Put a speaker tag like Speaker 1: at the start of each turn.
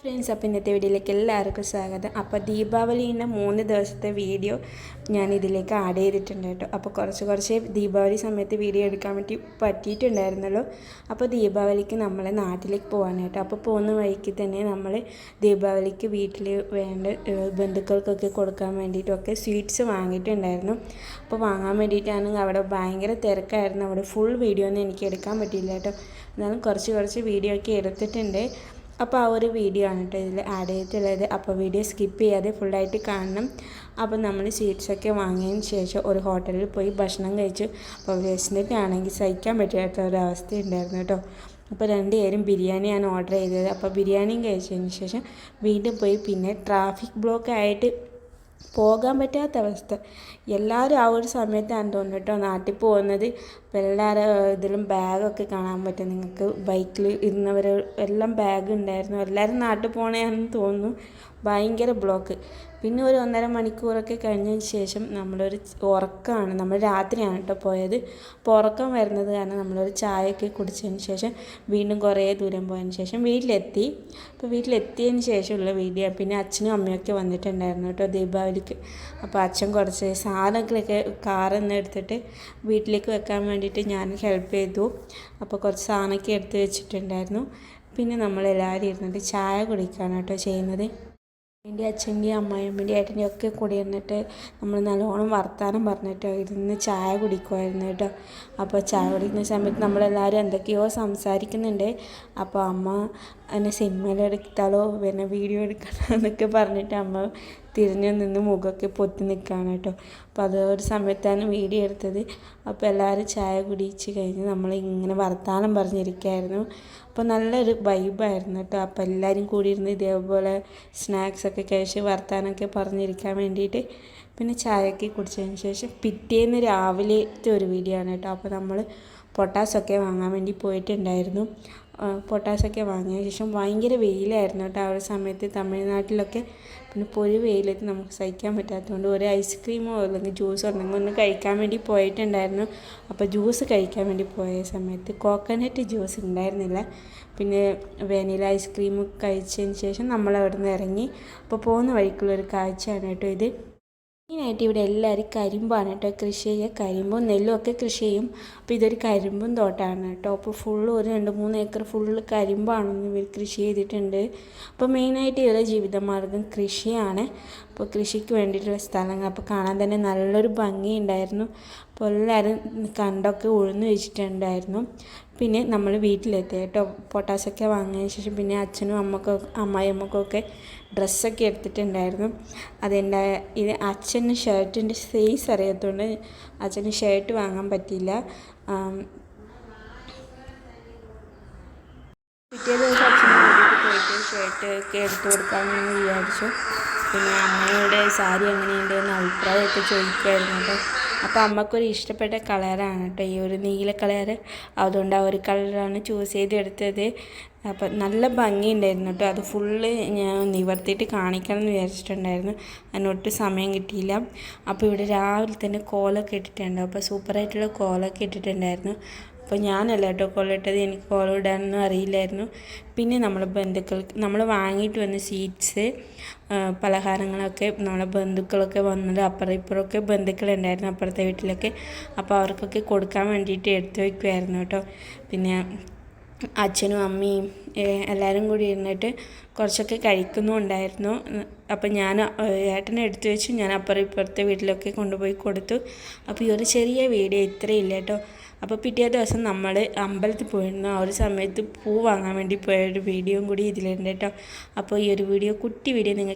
Speaker 1: Friends, അപ്പോൾ ഇന്നത്തെ വീഡിയോയിലേക്ക് എല്ലാവർക്കും സ്വാഗതം. അപ്പോൾ ദീപാവലിൻ്റെ 3 ദിവസത്തെ വീഡിയോ ഞാൻ ഇതിലേക്ക് ആഡ് ചെയ്തിട്ടുണ്ട് കേട്ടോ. അപ്പോൾ കുറച്ച് ദീപാവലി സമയത്ത് വീഡിയോ എടുക്കാൻ പറ്റിയിട്ടുണ്ടായിരുന്നല്ലോ. അപ്പോൾ ദീപാവലിക്ക് നമ്മളെ നാട്ടിലേക്ക് പോകാൻ കേട്ടോ. അപ്പോൾ പോകുന്ന വഴിക്ക് തന്നെ നമ്മൾ ദീപാവലിക്ക് വീട്ടിൽ വേണ്ട ബന്ധുക്കൾക്കൊക്കെ കൊടുക്കാൻ വേണ്ടിയിട്ടൊക്കെ സ്വീറ്റ്സ് വാങ്ങിയിട്ടുണ്ടായിരുന്നു. അപ്പോൾ വാങ്ങാൻ വേണ്ടിയിട്ടാണെങ്കിൽ അവിടെ ഭയങ്കര തിരക്കായിരുന്നു. അവിടെ ഫുൾ വീഡിയോ ഒന്നും എനിക്ക് എടുക്കാൻ പറ്റിയില്ല കേട്ടോ. എന്നാലും കുറച്ച് വീഡിയോ ഒക്കെ എടുത്തിട്ടുണ്ട്. അപ്പോൾ ആ ഒരു വീഡിയോ ആണ് കേട്ടോ ഇതിൽ ആഡ് ചെയ്തിട്ടുള്ളത്. അപ്പോൾ വീഡിയോ സ്കിപ്പ് ചെയ്യാതെ ഫുള്ളായിട്ട് കാണണം. അപ്പോൾ നമ്മൾ സ്വീറ്റ്സൊക്കെ വാങ്ങിയതിന് ശേഷം ഒരു ഹോട്ടലിൽ പോയി ഭക്ഷണം കഴിച്ചു. അപ്പോൾ വിശന്നിട്ടാണെങ്കിൽ സഹിക്കാൻ പറ്റാത്ത ഒരവസ്ഥ ഉണ്ടായിരുന്നു കേട്ടോ. അപ്പോൾ 2 പേരും ബിരിയാണിയാണ് ഓർഡർ ചെയ്തത്. അപ്പോൾ ബിരിയാണിയും കഴിച്ചതിന് ശേഷം വീണ്ടും പോയി പിന്നെ ട്രാഫിക് ബ്ലോക്ക് ആയിട്ട് പോകാൻ പറ്റാത്ത അവസ്ഥ. എല്ലാവരും ആ ഒരു സമയത്താണ് തോന്നുന്നു കേട്ടോ നാട്ടിൽ പോകുന്നത്. അപ്പോൾ എല്ലാവരും ഇതിലും ബാഗൊക്കെ കാണാൻ പറ്റും നിങ്ങൾക്ക്. ബൈക്കിൽ ഇരുന്നവർ എല്ലാം ബാഗ് ഉണ്ടായിരുന്നു. എല്ലാവരും നാട്ടിൽ പോകണമെന്ന് തോന്നുന്നു. ഭയങ്കര ബ്ലോക്ക്. പിന്നെ ഒരു 1.5 മണിക്കൂറൊക്കെ കഴിഞ്ഞതിന് ശേഷം നമ്മളൊരു ഉറക്കമാണ്, നമ്മൾ രാത്രിയാണ് കേട്ടോ പോയത്. അപ്പോൾ ഉറക്കം വരുന്നത് കാരണം നമ്മളൊരു ചായയൊക്കെ കുടിച്ചതിന് ശേഷം വീണ്ടും കുറേ ദൂരം പോയതിന് ശേഷം വീട്ടിലെത്തി. അപ്പോൾ വീട്ടിലെത്തിയതിന് ശേഷമുള്ള വീഡിയോ. പിന്നെ അച്ഛനും അമ്മയൊക്കെ വന്നിട്ടുണ്ടായിരുന്നു കേട്ടോ ദീപാവലിക്ക്. അപ്പോൾ അച്ഛൻ കുറച്ച് സാധനങ്ങളൊക്കെ കാറിൽ നിന്ന് എടുത്തിട്ട് വീട്ടിലേക്ക് വെക്കാൻ വേണ്ടിയിട്ട് ഞാൻ ഹെൽപ്പ് ചെയ്തു. അപ്പോൾ കുറച്ച് സാധനമൊക്കെ എടുത്ത് വെച്ചിട്ടുണ്ടായിരുന്നു. പിന്നെ നമ്മളെല്ലാവരും ഇരുന്നിട്ട് ചായ കുടിക്കുകയാണ് കേട്ടോ ചെയ്യുന്നത്. എൻ്റെ അച്ഛൻ്റെയും അമ്മായിയമ്മൻ്റെയും ഏട്ടൻ്റെയും ഒക്കെ കൂടി ഇരുന്നിട്ട് നമ്മൾ നല്ലോണം വർത്തമാനം പറഞ്ഞിട്ട് ഇരുന്ന് ചായ കുടിക്കുമായിരുന്നു കേട്ടോ. അപ്പോൾ ചായ കുടിക്കുന്ന സമയത്ത് നമ്മളെല്ലാവരും എന്തൊക്കെയോ സംസാരിക്കുന്നുണ്ട്. അപ്പോൾ അമ്മ എന്നെ സിനിമയിലെടുത്താലോ പിന്നെ വീഡിയോ എടുക്കണോ എന്നൊക്കെ പറഞ്ഞിട്ട് അമ്മ തിരിഞ്ഞു നിന്ന് മുഖമൊക്കെ പൊത്തി നിൽക്കുകയാണ് കേട്ടോ. അപ്പോൾ അതൊരു സമയത്താണ് വീഡിയോ എടുത്തത്. അപ്പോൾ എല്ലാവരും ചായ കുടിച്ച് കഴിഞ്ഞ് നമ്മളിങ്ങനെ വർത്തമാനം പറഞ്ഞിരിക്കുകയായിരുന്നു. അപ്പോൾ നല്ലൊരു വൈബായിരുന്നു കേട്ടോ. അപ്പോൾ എല്ലാവരും കൂടിയിരുന്ന് ഇതേപോലെ സ്നാക്സൊക്കെ കഴിച്ച് വർത്തമാനമൊക്കെ പറഞ്ഞിരിക്കാൻ വേണ്ടിയിട്ട് പിന്നെ ചായയൊക്കെ കുടിച്ചതിന് ശേഷം പിറ്റേന്ന് രാവിലത്തെ ഒരു വീഡിയോ ആണ് കേട്ടോ. അപ്പോൾ നമ്മൾ പൊട്ടാസൊക്കെ വാങ്ങാൻ വേണ്ടി പോയിട്ടുണ്ടായിരുന്നു. പൊട്ടാസൊക്കെ വാങ്ങിയ ശേഷം ഭയങ്കര വെയിലായിരുന്നു കേട്ടോ ആ ഒരു സമയത്ത് തമിഴ്നാട്ടിലൊക്കെ. പിന്നെ പൊരി വെയിലത്ത് നമുക്ക് സഹിക്കാൻ പറ്റാത്തതുകൊണ്ട് ഒരു ഐസ്ക്രീമോ അല്ലെങ്കിൽ ജ്യൂസോ എന്തെങ്കിലും ഒന്ന് കഴിക്കാൻ വേണ്ടി പോയിട്ടുണ്ടായിരുന്നു. അപ്പോൾ ജ്യൂസ് കഴിക്കാൻ വേണ്ടി പോയ സമയത്ത് കോക്കനട്ട് ജ്യൂസ് ഉണ്ടായിരുന്നില്ല. പിന്നെ വാനില ഐസ്ക്രീം കഴിച്ചതിന് ശേഷം നമ്മൾ അവിടെ നിന്ന് ഇറങ്ങി. അപ്പോൾ പോകുന്ന വഴിക്കുള്ളൊരു കാഴ്ചയാണ് കേട്ടോ ഇത്. മെയിനായിട്ട് ഇവിടെ എല്ലാവരും കരിമ്പാണ് കേട്ടോ കൃഷി ചെയ്യുക. കരിമ്പും നെല്ലും ഒക്കെ കൃഷി ചെയ്യും. അപ്പോൾ ഇതൊരു കരിമ്പും തോട്ടമാണ് കേട്ടോ. അപ്പോൾ ഫുള്ള് ഒരു 2-3 ഏക്കർ ഫുള്ള് കരിമ്പാണെന്ന് ഇവർ കൃഷി ചെയ്തിട്ടുണ്ട്. അപ്പോൾ മെയിനായിട്ട് ഇവരുടെ ജീവിതമാർഗ്ഗം കൃഷിയാണ്. അപ്പോൾ കൃഷിക്ക് വേണ്ടിയിട്ടുള്ള സ്ഥലങ്ങൾ അപ്പോൾ കാണാൻ തന്നെ നല്ലൊരു ഭംഗിയുണ്ടായിരുന്നു. അപ്പോൾ എല്ലാവരും കണ്ടൊക്കെ ഉഴുന്ന് വെച്ചിട്ടുണ്ടായിരുന്നു. പിന്നെ നമ്മൾ വീട്ടിലെത്തി കേട്ടോ. പൊട്ടാസൊക്കെ വാങ്ങിയതിന് ശേഷം പിന്നെ അച്ഛനും അമ്മായിയമ്മക്കൊക്കെ ഡ്രസ്സൊക്കെ എടുത്തിട്ടുണ്ടായിരുന്നു. ഇത് അച്ഛന് ഷർട്ടിൻ്റെ സൈസ് അറിയാത്തതുകൊണ്ട് അച്ഛന് ഷർട്ട് വാങ്ങാൻ പറ്റിയില്ല. പിറ്റേ ദിവസം അച്ഛനെ വേണ്ടിയിട്ട് പോയിട്ട് ഷർട്ടൊക്കെ എടുത്തു കൊടുക്കാമെന്ന് വിചാരിച്ചു. പിന്നെ അമ്മയുടെ സാരി എങ്ങനെയുണ്ടെന്ന് അഭിപ്രായമൊക്കെ ചോദിക്കുമായിരുന്നു കേട്ടോ. അപ്പോൾ അമ്മക്കൊരു ഇഷ്ടപ്പെട്ട കളറാണ് കേട്ടോ ഈ ഒരു നീല കളറ്. അതുകൊണ്ട് ആ ഒരു കളറാണ് ചൂസ് ചെയ്തെടുത്തത്. അപ്പോൾ നല്ല ഭംഗിയുണ്ടായിരുന്നു കേട്ടോ. അത് ഫുള്ള് ഞാൻ നിവർത്തിയിട്ട് കാണിക്കണം എന്ന് വിചാരിച്ചിട്ടുണ്ടായിരുന്നു. അതിനൊട്ടും സമയം കിട്ടിയില്ല. അപ്പോൾ ഇവിടെ രാവിലെ തന്നെ കോലമൊക്കെ ഇട്ടിട്ടുണ്ട്. അപ്പോൾ സൂപ്പറായിട്ടുള്ള കോലമൊക്കെ ഇട്ടിട്ടുണ്ടായിരുന്നു. അപ്പോൾ ഞാനല്ല കേട്ടോ കോലം ഇട്ടത്, എനിക്ക് കോലം ഇടാനൊന്നും അറിയില്ലായിരുന്നു. പിന്നെ നമ്മൾ വാങ്ങിയിട്ട് വന്ന സ്വീറ്റ്സ് പലഹാരങ്ങളൊക്കെ നമ്മളെ ബന്ധുക്കളൊക്കെ വന്നത് അപ്പുറം ഇപ്പുറമൊക്കെ ബന്ധുക്കളുണ്ടായിരുന്നു അപ്പുറത്തെ വീട്ടിലൊക്കെ. അപ്പോൾ അവർക്കൊക്കെ കൊടുക്കാൻ വേണ്ടിയിട്ട് എടുത്തു വയ്ക്കുമായിരുന്നു കേട്ടോ. പിന്നെ അച്ഛനും അമ്മയും എല്ലാവരും കൂടി ഇരുന്നിട്ട് കുറച്ചൊക്കെ കഴിക്കുന്നുണ്ടായിരുന്നു. അപ്പം ഞാൻ ഏട്ടനെ എടുത്തു വെച്ച് ഞാൻ അപ്പുറം ഇപ്പുറത്തെ വീട്ടിലൊക്കെ കൊണ്ടുപോയി കൊടുത്തു. അപ്പോൾ ഈ ഒരു ചെറിയ വീഡിയോ ഇത്രയില്ല കേട്ടോ. അപ്പോൾ പിറ്റേ ദിവസം നമ്മൾ അമ്പലത്തിൽ പോയിരുന്നു. ആ ഒരു സമയത്ത് പൂ വാങ്ങാൻ വേണ്ടി പോയൊരു വീഡിയോയും കൂടി ഇതിലുണ്ട് കേട്ടോ. അപ്പോൾ ഈ ഒരു കുട്ടി വീഡിയോ നിങ്ങൾക്ക്